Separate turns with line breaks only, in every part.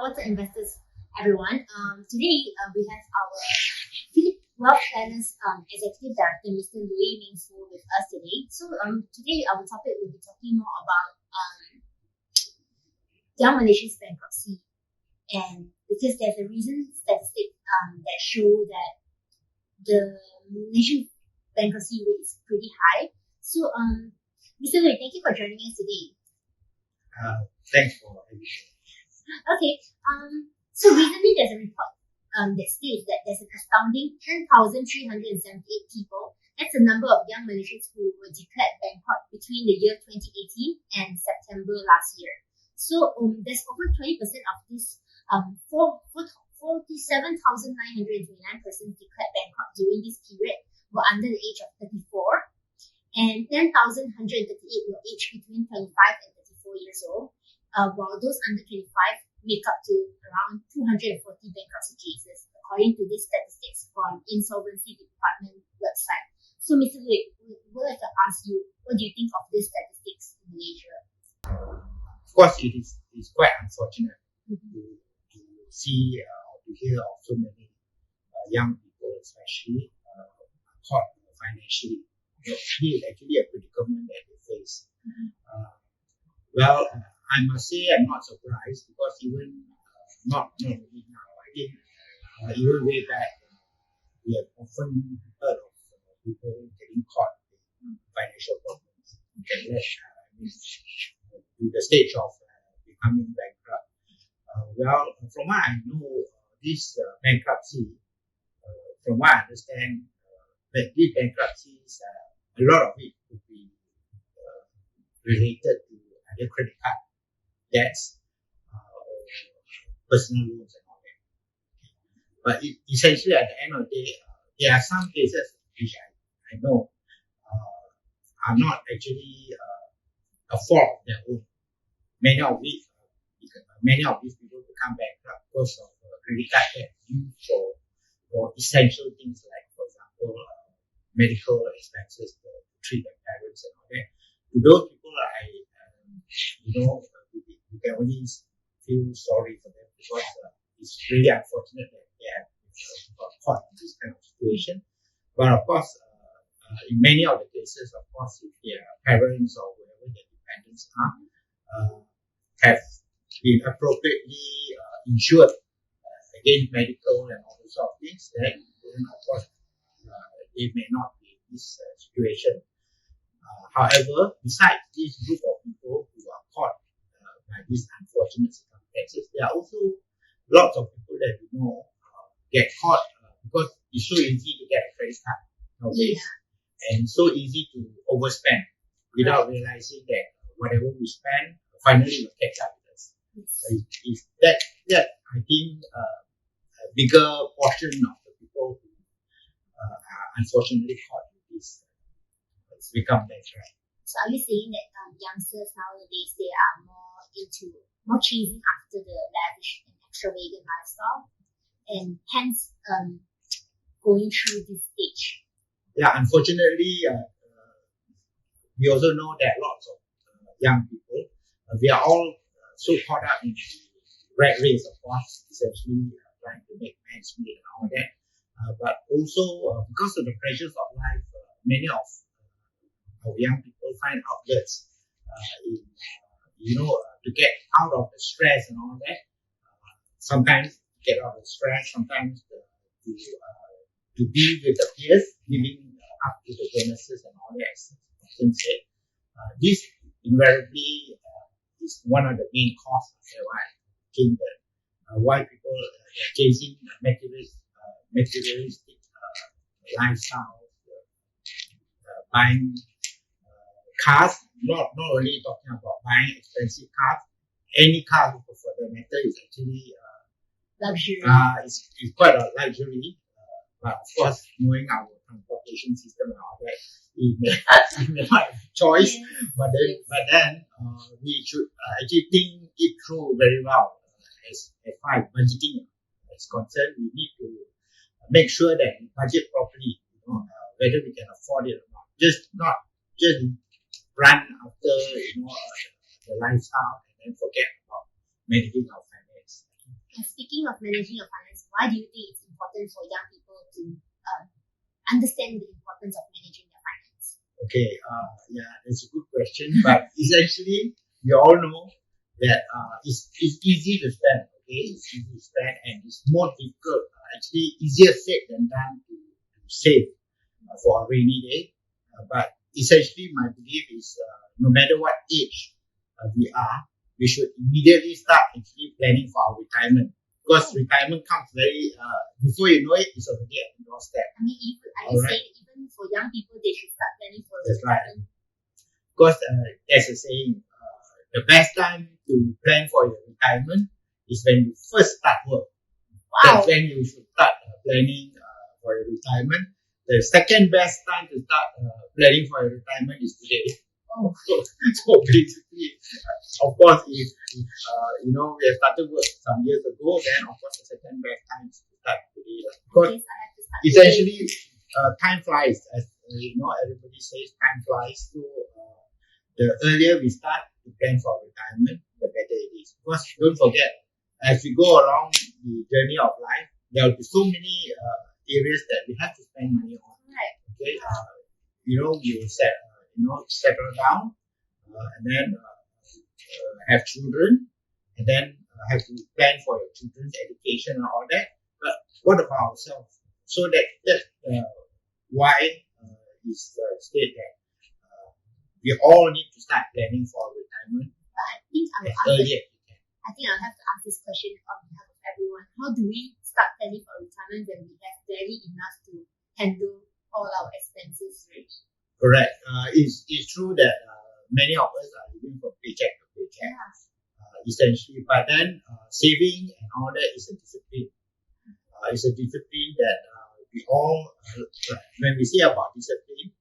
what's up, investors, everyone? Today we have our Phillip Wealth Planners Executive Director, Mr. Looi Ming Foo, with us today. So today our topic will be talking more about young Malaysians bankruptcy, and because there's a recent statistic that show that the Malaysian bankruptcy rate is pretty high. So Mr. Looi, thank you for joining us today.
Thanks for having me.
Okay. So recently there's a report that states that there's an astounding 10,378 people. That's the number of young Malaysians who were declared bankrupt between the year 2018 and September last year. So there's over 20% of this 47,929 persons declared bankrupt during this period were under the age of 34, and 10,138 were aged between 25 and 34 years old. While those under 25 make up to around 240 bankruptcy cases, according to these statistics from Insolvency Department website. So, Mr. Looi, we would like to ask you, what do you think of these statistics in Malaysia?
Of course, it's quite unfortunate to see or to hear of so many young people, especially, caught financially. This is actually a predicament that they face. Well, I must say I'm not surprised, because even not only now, I think even way back, we have often heard of people getting caught in financial problems that led to the stage of becoming bankrupt. Well, from what I know, this bankruptcy, from what I understand, that these bankruptcies, a lot of it could be related to either credit card debts, personal loans and all that. But essentially, at the end of the day, there are some cases which I know are not actually a fault of their own. Many of these people become bankrupt because of credit card debt used for essential things like, for example, medical expenses to treat their parents and all that. To those people, you can only feel sorry for them, because it's really unfortunate that they have got caught in this kind of situation. But of course, in many of the cases, of course, if their parents or whoever their dependents are, have been appropriately insured against medical and all those sort of things, then of course, they may not be in this situation. However, besides this group of people who are caught by these unfortunate circumstances, there are also lots of people that we know get caught because it's so easy to get a credit card nowadays, and so easy to overspend without realizing that whatever we spend finally will catch up with us. Is that I think a bigger portion of the people who are unfortunately caught with this become bankrupt.
So are you saying that youngsters nowadays, they are more chasing after the lavish and extravagant lifestyle, and hence going through this stage?
Yeah, unfortunately, we also know that lots of young people, we are all so caught up in the rat race, of course, essentially trying to make ends meet and all that. But also because of the pressures of life, many of our young people find outlets to get out of the stress and all that. Sometimes to get out of the stress, sometimes to be with the peers, living up to the bonuses and all that, as often said. This invariably is one of the main causes of why I think that why people are chasing materialistic lifestyle, buying cars, not only talking about buying expensive cars. Any car for the matter is actually
luxury.
It's quite a luxury. But of course, knowing our transportation system and all that, we may not have a choice. But then we should actually think it through very well. As far as budgeting is concerned, we need to make sure that we budget properly. Whether we can afford it or not. Not just run after the lifestyle and then forget about managing our finance.
And speaking of managing your finance, why do you think it's important for young people to understand the importance of managing their finance?
Okay, yeah, that's a good question. But essentially, we all know that it's easy to spend. Okay, it's easy to spend, and it's more difficult. Actually, easier said than done to save for a rainy day. But essentially, my belief is no matter what age we are, we should immediately start actually planning for our retirement. Because retirement comes very, before you know it, it's already at your doorstep.
I mean, even for young people, they should start planning for
That's
retirement.
Right. Because there's a saying, the best time to plan for your retirement is when you first start work.
Wow.
That's when you should start planning for your retirement. The second best time to start planning for your retirement is today.
Oh.
So basically, of course, if we have started work some years ago, then of course the second best time is to start today. Because
I have to start
essentially, time flies. As everybody says, time flies. So the earlier we start to plan for retirement, the better it is. Because don't forget, as we go along the journey of life, there will be so many areas that we have to spend money on.
Right.
Okay, you settle down, and then have children, and then have to plan for your children's education and all that. But what about ourselves? So that's why is state that we all need to start planning for retirement earlier.
I think I'll have to ask this question on behalf of everyone. How do we start planning for retirement when we have barely enough to handle all our expenses already?
Correct. It's true that many of us are living from paycheck to paycheck, essentially. But then saving and all that is a discipline. It's a discipline that we all, when we say about discipline,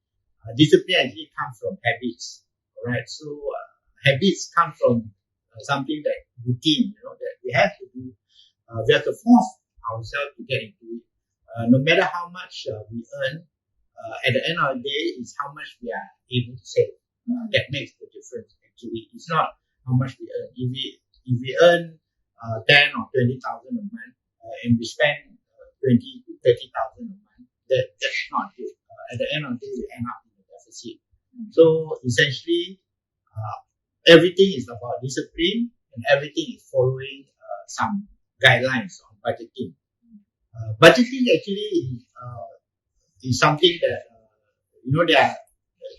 discipline actually comes from habits. Alright, so habits come from something that routine, that we have to do. We have to force ourselves to get into it. No matter how much we earn, at the end of the day, it's how much we are able to save. That makes the difference. Actually, it's not how much we earn. If we earn 10 or 20,000 a month, and we spend 20 to 30,000 a month, that's not good. At the end of the day, we end up in a deficit. So essentially, everything is about discipline, and everything is following some guidelines on budgeting. Budgeting actually is something that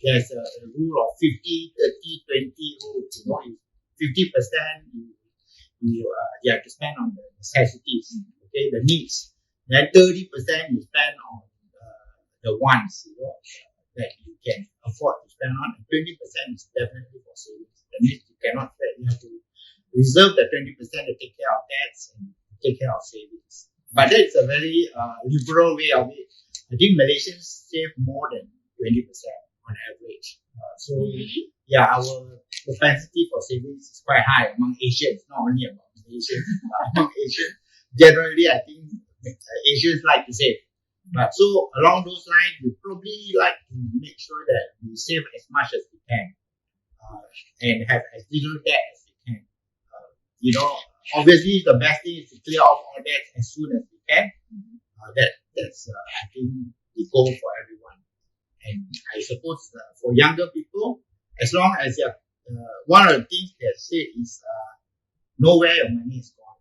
there's a rule of 50, 30, 20 rule. 50% you have to spend on the necessities, okay, the needs. Then 30% you spend on the wants, that you can afford to spend on, and 20% is definitely for savings. That means you cannot spend. You have to reserve the 20% to take care of debts and take care of savings. But that's a very liberal way of it. I think Malaysians save more than 20% on average. Our propensity for savings is quite high among Asians, not only among Malaysians. Among Asians, generally, I think Asians like to save. But so along those lines, we probably like to make sure that we save as much as we can, and have as little debt as we can. Obviously, the best thing is to clear off all debt as soon as we can. That's I think the goal for everyone. And I suppose for younger people, as long as one of the things they say is know where your money is gone.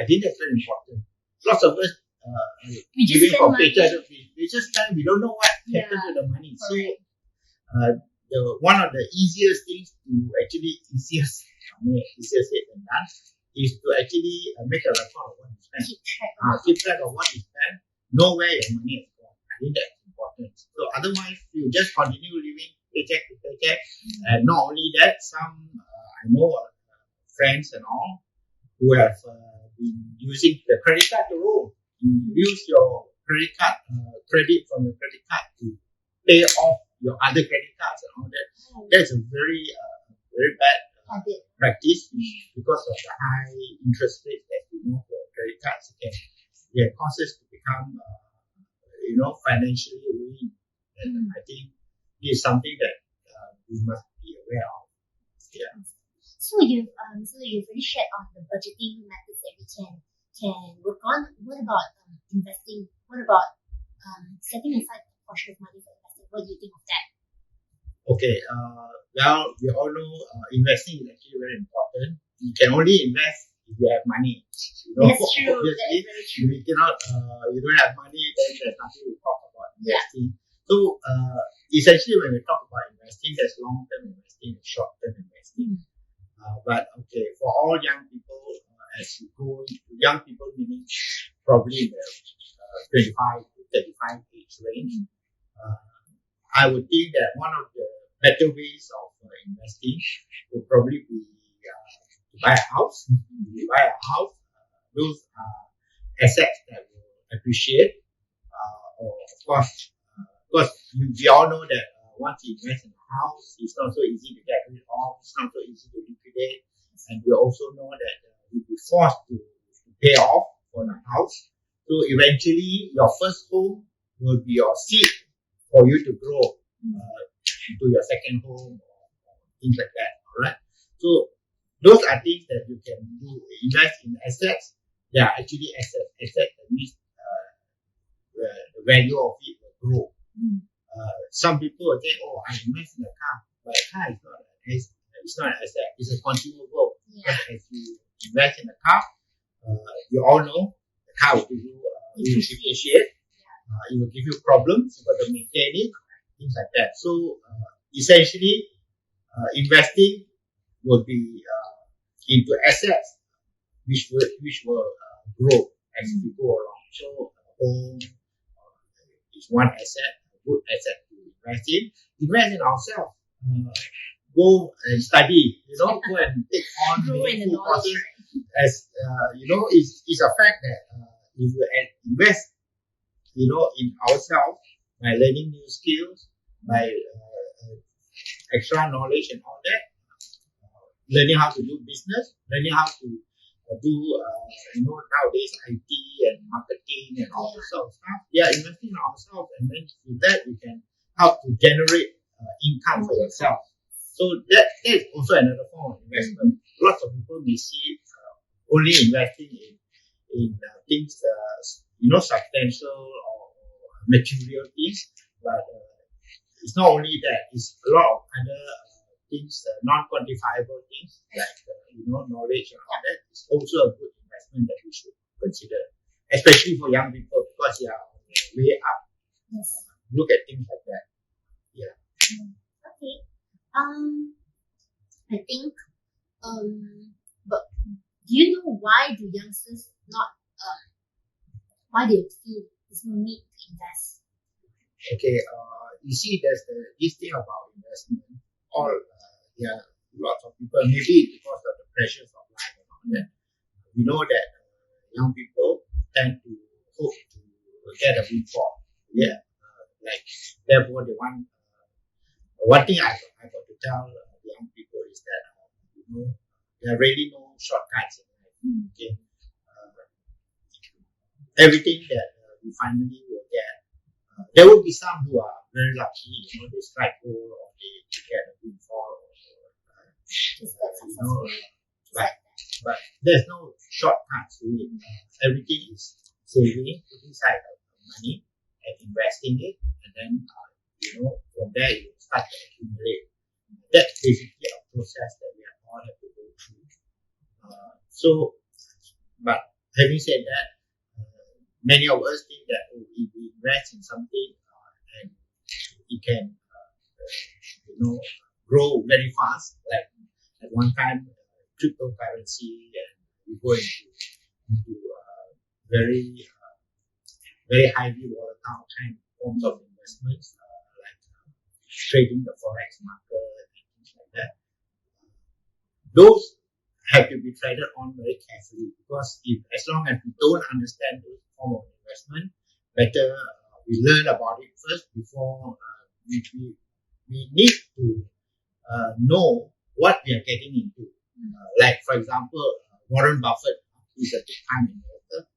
I think that's very important. Lots of us living from paycheck to paycheck, we just spend. We don't know what happened to the money. Correct. So one of the easiest things to actually easier said than done is to actually make a record of what you spend. Keep track of what you spend. Know where your money is gone. I think that's important. So otherwise, you just continue living paycheck to paycheck. And not only that, some I know friends and all who have been using the credit card to roll. You use your credit card credit from your credit card to pay off your other credit cards and all that. That's a very bad practice because of the high interest rate that you know for credit cards. It causes to become financially ruined. And I think this is something that we must be aware of. Yeah.
So you've already shared on the budgeting methods that we can can work on. What about investing? What about setting aside a portion of money for investing? What do you think of that?
Okay, well, we all know investing is actually very important. You can only invest if you have money.
That's true.
Obviously,
That is very true.
if you cannot, you don't have money, then there's nothing to talk about investing. So, essentially, when we talk about investing, there's long-term investing and short-term investing. But okay, for all young people, as you go into young people, meaning probably in the 25 to 35 age range, I would think that one of the better ways of investing would probably be to buy a house. You buy a house, those are assets that will appreciate. Or of course, because we all know that once you invest in a house, it's not so easy to get rid of. It's not so easy to liquidate, and we also know that you'll be forced to pay off for the house. So eventually, your first home will be your seed for you to grow into your second home or things like that. All right. So those are things that you can do. Invest in assets. They are actually assets. Assets that means the value of it will grow. Some people will think, "Oh, I invest in a car," but a car is not an asset. It's a consumable.
Yeah.
As you invest in a car, you all know the car will give you depreciate. It will give you problems. You got to maintain it, things like that. So essentially, investing will be into assets which will grow as we go along. So home is one asset, a good asset to invest in. Invest in ourselves. Go and study. Go and take on
Grow in the
meaningful
knowledge.
courses. As it's a fact that if you invest, in ourselves by learning new skills, by extra knowledge and all that, learning how to do business, learning how to do, nowadays IT and marketing and all this sort of stuff. Yeah, investing in ourselves, and then with that you can help to generate income for yourself. So that is also another form of investment. Lots of people may see only investing in things, substantial or material things, but it's not only that. It's a lot of other things, non-quantifiable things like knowledge and all that. It's also a good investment that we should consider, especially for young people because they are on their way up.
Yes.
Look at things like that. Yeah.
Okay. I think. But do you know why do youngsters not? Why they feel there's no need to invest?
Okay. You see, there's this thing about investment. All lots of people, maybe because of the pressures of life and all that. We know that young people tend to hope to get a windfall. Yeah. Therefore, they want. One thing I got to tell young people is that there are really no shortcuts in life. Okay. Everything that we finally will get. There will be some who are very lucky, they strike gold or they get a windfall. But there's no shortcuts to it. Everything is saving, putting aside money and investing it, and then from there you start to accumulate. That's basically a process that we all have to go through. But having said that, many of us think that if we invest in something and it can, grow very fast. Like at one time, cryptocurrency, and we go into very very highly volatile kind of forms of investments, like trading the forex market and things like that. Those have to be traded on very carefully because as long as we don't understand those form of investment, better we learn about it first before we need to know what we are getting into. Like for example, Warren Buffett, he's a big time investor.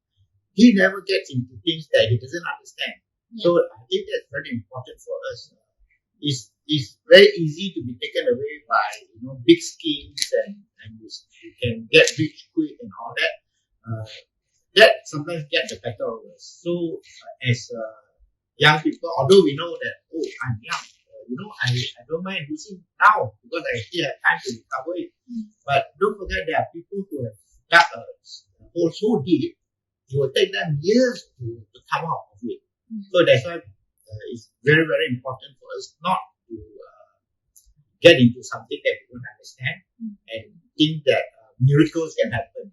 He never gets into things that he doesn't understand. Yeah. So I think that's very important for us. It's very easy to be taken away by big schemes and you can get rich quick and all that. that sometimes get the better of us. So as young people, although we know that, oh, I'm young, I don't mind losing now because I still have time to recover it. But don't forget there are people who have dug a hole so deep, it will take them years to come out of it. So that's why it's very, very important for us not to get into something that we don't understand and think that miracles can happen.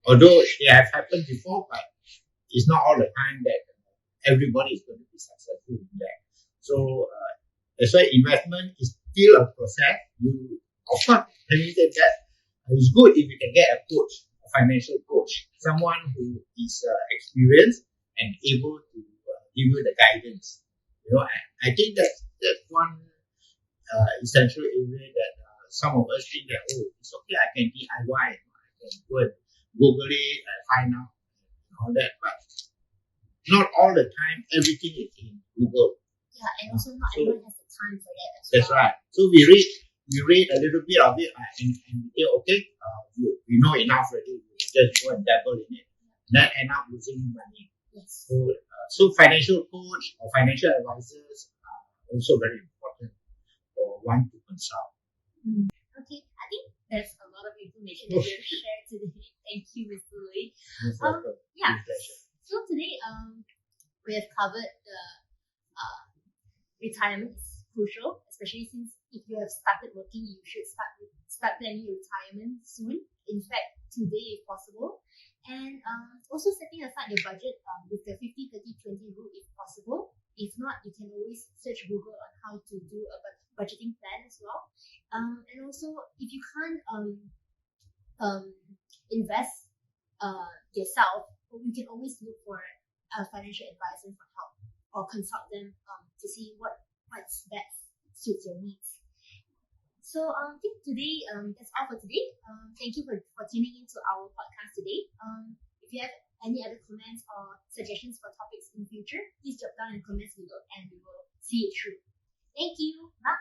Although they have happened before, but it's not all the time that everybody is going to be successful in that. So that's why investment is still a process. You, of course, having said that, it's good if you can get a coach, a financial coach, someone who is experienced and able to give you the guidance. I think that's one essential area that some of us think that, oh, it's okay, I can DIY, I can go and Google it and find out and all that, but not all the time everything is in Google.
Yeah, and also not everyone has the time for that as
That's
well.
right. So we read a little bit of it and we say, okay, we know enough already, we just go and dabble in it, then end up losing money.
Yes.
So financial coach or financial advisors are also very important for one to consult.
Okay, I think there's a lot of information that you've shared today. Thank you, Mr. Looi. Yeah. So today, we have covered the retirement is crucial, especially since if you have started working, you should start planning your retirement soon. In fact, today if possible. And also setting aside your budget with the 50-30-20 rule if possible. If not, you can always search Google on how to do a budgeting plan as well. And also, if you can't invest yourself, you can always look for a financial advisor for help or consult them to see what's best suits your needs. So I think today that's all for today. Thank you for tuning into our podcast today. If you have any other comments or suggestions for topics in future, please drop down in the comments below and we will see it through. Thank you. Bye.